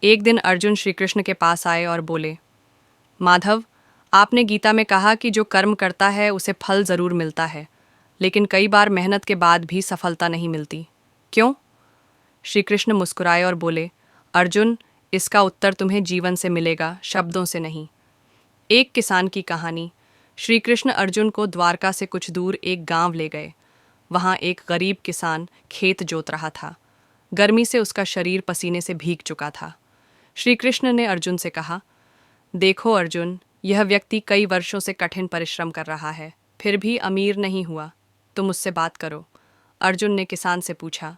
एक दिन अर्जुन श्री कृष्ण के पास आए और बोले, माधव, आपने गीता में कहा कि जो कर्म करता है उसे फल जरूर मिलता है, लेकिन कई बार मेहनत के बाद भी सफलता नहीं मिलती। क्यों? श्री कृष्ण मुस्कुराए और बोले, अर्जुन, इसका उत्तर तुम्हें जीवन से मिलेगा, शब्दों से नहीं। एक किसान की कहानी। श्री कृष्ण अर्जुन को द्वारका से कुछ दूर एक गांव ले गए। वहां एक गरीब किसान खेत जोत रहा था। गर्मी से उसका शरीर पसीने से भीग चुका था। श्री कृष्ण ने अर्जुन से कहा, देखो अर्जुन, यह व्यक्ति कई वर्षों से कठिन परिश्रम कर रहा है, फिर भी अमीर नहीं हुआ। तुम उससे बात करो। अर्जुन ने किसान से पूछा,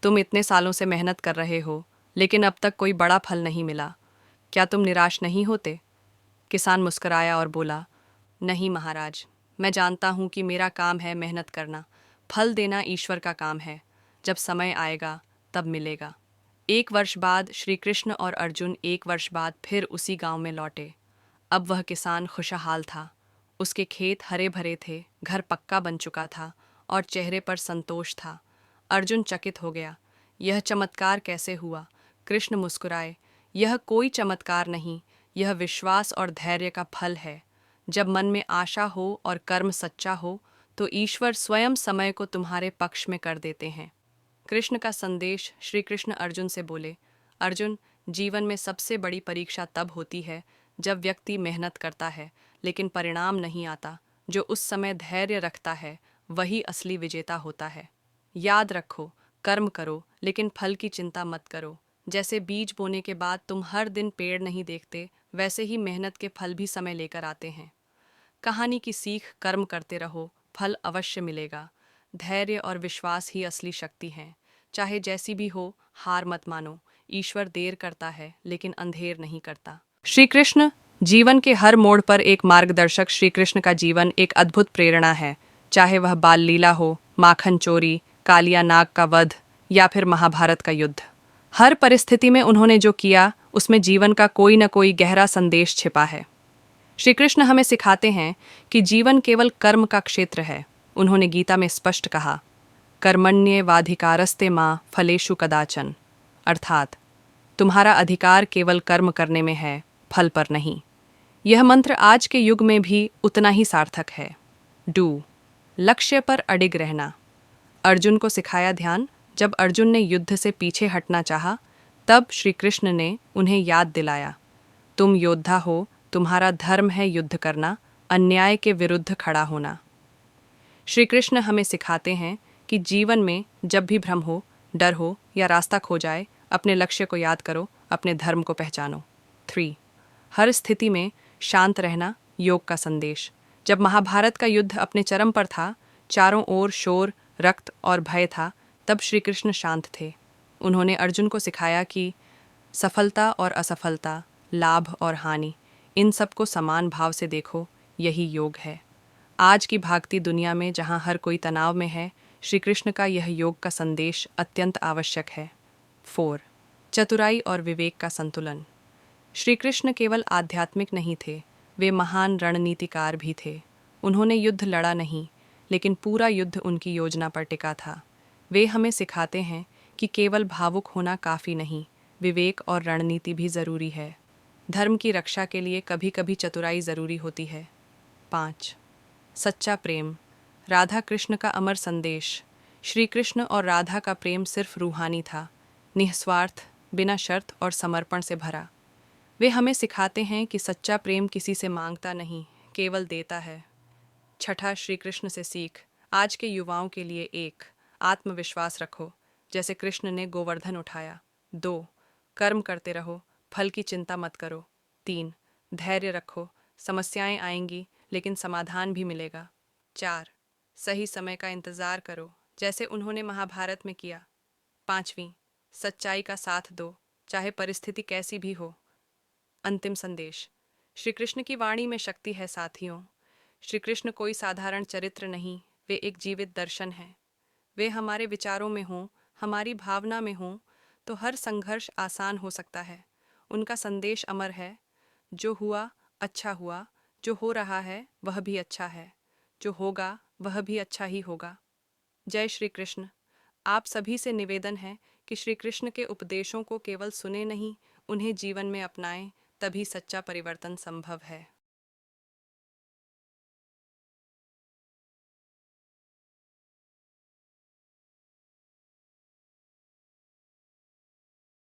तुम इतने सालों से मेहनत कर रहे हो, लेकिन अब तक कोई बड़ा फल नहीं मिला। क्या तुम निराश नहीं होते? किसान मुस्कुराया और बोला, नहीं महाराज, मैं जानता हूँ कि मेरा काम है मेहनत करना, फल देना ईश्वर का काम है। जब समय आएगा तब मिलेगा। एक वर्ष बाद श्री कृष्ण और अर्जुन एक वर्ष बाद फिर उसी गांव में लौटे। अब वह किसान खुशहाल था। उसके खेत हरे भरे थे, घर पक्का बन चुका था और चेहरे पर संतोष था। अर्जुन चकित हो गया, यह चमत्कार कैसे हुआ? कृष्ण मुस्कुराए, यह कोई चमत्कार नहीं, यह विश्वास और धैर्य का फल है। जब मन में आशा हो और कर्म सच्चा हो तो ईश्वर स्वयं समय को तुम्हारे पक्ष में कर देते हैं। कृष्ण का संदेश। श्री कृष्ण अर्जुन से बोले, अर्जुन, जीवन में सबसे बड़ी परीक्षा तब होती है जब व्यक्ति मेहनत करता है लेकिन परिणाम नहीं आता। जो उस समय धैर्य रखता है वही असली विजेता होता है। याद रखो, कर्म करो लेकिन फल की चिंता मत करो। जैसे बीज बोने के बाद तुम हर दिन पेड़ नहीं देखते, वैसे ही मेहनत के फल भी समय लेकर आते हैं। कहानी की सीख, कर्म करते रहो, फल अवश्य मिलेगा। धैर्य और विश्वास ही असली शक्ति है। चाहे जैसी भी हो, हार मत मानो। ईश्वर देर करता है लेकिन अंधेर नहीं करता। श्री कृष्ण जीवन के हर मोड़ पर एक मार्गदर्शक। श्री कृष्ण का जीवन एक अद्भुत प्रेरणा है। चाहे वह बाल लीला हो, माखन चोरी, कालिया नाग का वध या फिर महाभारत का युद्ध, हर परिस्थिति में उन्होंने जो किया उसमें जीवन का कोई न कोई गहरा संदेश छिपा है। श्री कृष्ण हमें सिखाते हैं कि जीवन केवल कर्म का क्षेत्र है। उन्होंने गीता में स्पष्ट कहा, कर्मण्येवाधिकारस्ते मां फलेषु कदाचन, अर्थात तुम्हारा अधिकार केवल कर्म करने में है, फल पर नहीं। यह मंत्र आज के युग में भी उतना ही सार्थक है। डू, लक्ष्य पर अडिग रहना। अर्जुन को सिखाया ध्यान। जब अर्जुन ने युद्ध से पीछे हटना चाहा, तब श्री कृष्ण ने उन्हें याद दिलाया, तुम योद्धा हो, तुम्हारा धर्म है युद्ध करना, अन्याय के विरुद्ध खड़ा होना। श्री कृष्ण हमें सिखाते हैं कि जीवन में जब भी भ्रम हो, डर हो या रास्ता खो जाए, अपने लक्ष्य को याद करो, अपने धर्म को पहचानो। 3. हर स्थिति में शांत रहना। योग का संदेश। जब महाभारत का युद्ध अपने चरम पर था, चारों ओर शोर, रक्त और भय था, तब श्री कृष्ण शांत थे। उन्होंने अर्जुन को सिखाया कि सफलता और असफलता, लाभ और हानि, इन सबको समान भाव से देखो, यही योग है। आज की भागती दुनिया में जहाँ हर कोई तनाव में है, श्री कृष्ण का यह योग का संदेश अत्यंत आवश्यक है। 4. चतुराई और विवेक का संतुलन। श्री कृष्ण केवल आध्यात्मिक नहीं थे, वे महान रणनीतिकार भी थे। उन्होंने युद्ध लड़ा नहीं, लेकिन पूरा युद्ध उनकी योजना पर टिका था। वे हमें सिखाते हैं कि केवल भावुक होना काफ़ी नहीं, विवेक और रणनीति भी ज़रूरी है। धर्म की रक्षा के लिए कभी कभी चतुराई ज़रूरी होती है। 5. सच्चा प्रेम। राधा कृष्ण का अमर संदेश। श्री कृष्ण और राधा का प्रेम सिर्फ रूहानी था, निस्वार्थ, बिना शर्त और समर्पण से भरा। वे हमें सिखाते हैं कि सच्चा प्रेम किसी से मांगता नहीं, केवल देता है। 6. श्री कृष्ण से सीख। आज के युवाओं के लिए 1. आत्मविश्वास रखो, जैसे कृष्ण ने गोवर्धन उठाया। 2. कर्म करते रहो, फल की चिंता मत करो। 3. धैर्य रखो, समस्याएं आएंगी लेकिन समाधान भी मिलेगा। 4. सही समय का इंतज़ार करो, जैसे उन्होंने महाभारत में किया। 5. सच्चाई का साथ दो, चाहे परिस्थिति कैसी भी हो। अंतिम संदेश। श्री कृष्ण की वाणी में शक्ति है साथियों। श्री कृष्ण कोई साधारण चरित्र नहीं, वे एक जीवित दर्शन हैं। वे हमारे विचारों में हों, हमारी भावना में हों, तो हर संघर्ष आसान हो सकता है। उनका संदेश अमर है, जो हुआ अच्छा हुआ, जो हो रहा है वह भी अच्छा है, जो होगा वह भी अच्छा ही होगा। जय श्री कृष्ण। आप सभी से निवेदन है कि श्री कृष्ण के उपदेशों को केवल सुने नहीं, उन्हें जीवन में अपनाएं, तभी सच्चा परिवर्तन संभव है।